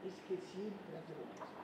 es que siempre hace lo mismo.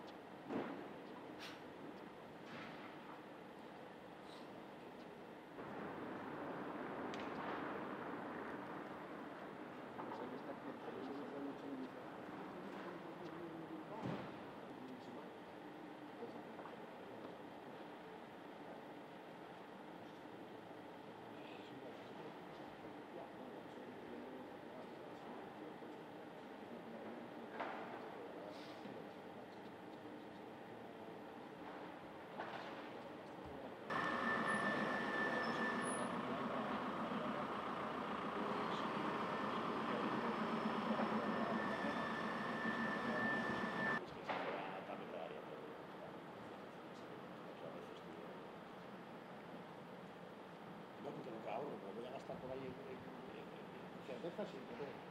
Ahorro, me voy a gastar por ahí en cervezas y en todo.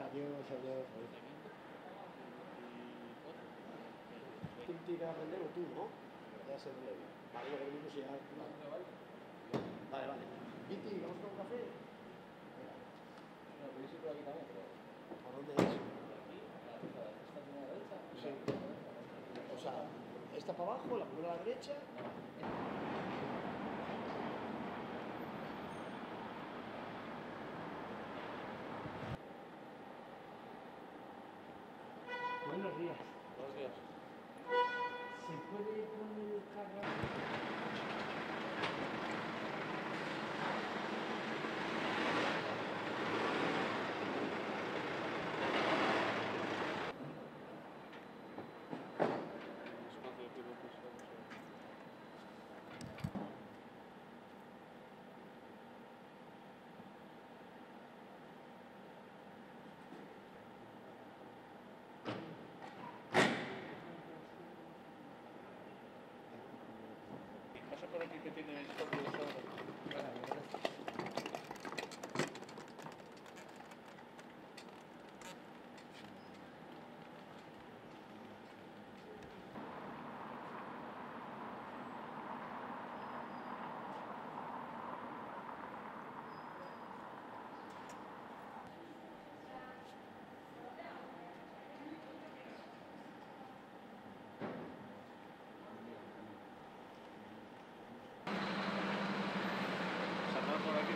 Adiós, adiós. ¿Quién te irá a vender o tú, no? Ya se vale. Vale, luego venimos y ya. Vale, vale. Viti, ¿vamos con un café? No, pero yo sí por aquí también, pero... ¿Por dónde es? ¿Esta tiene la derecha? Sí. O sea, esta para abajo, la primera a la derecha. Buenos días. Buenos días. ¿Se puede poner el carro? Pasa por aquí que tiene esto de eso. Por aquí.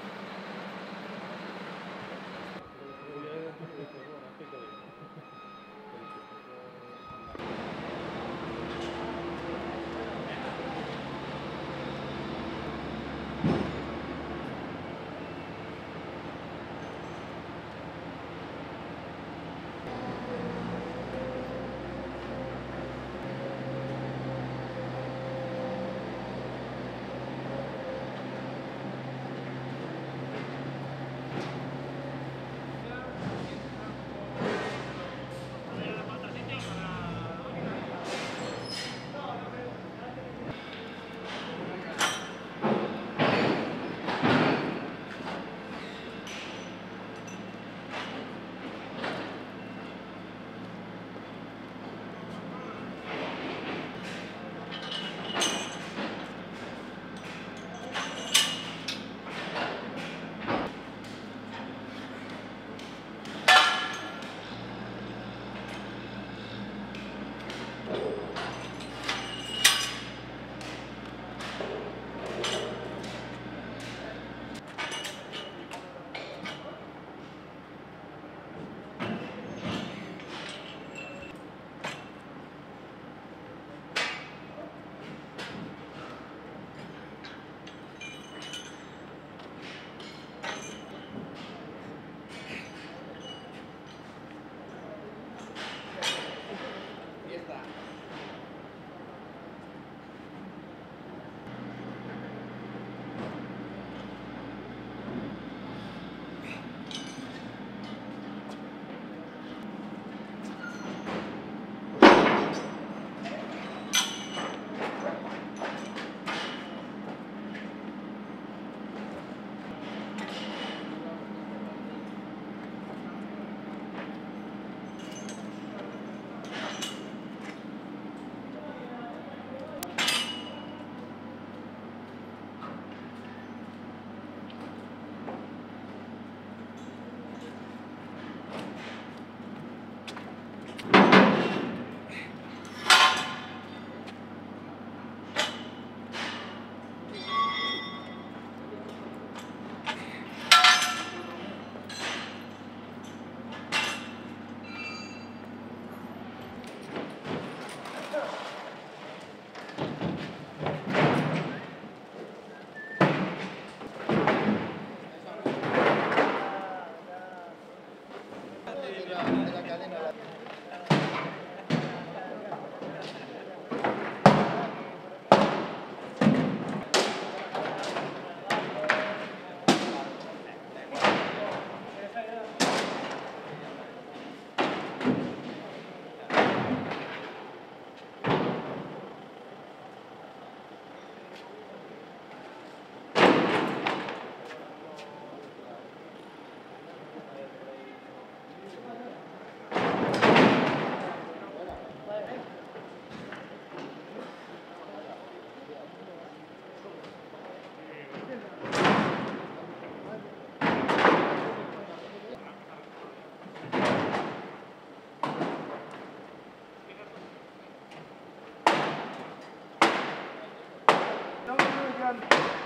adelante.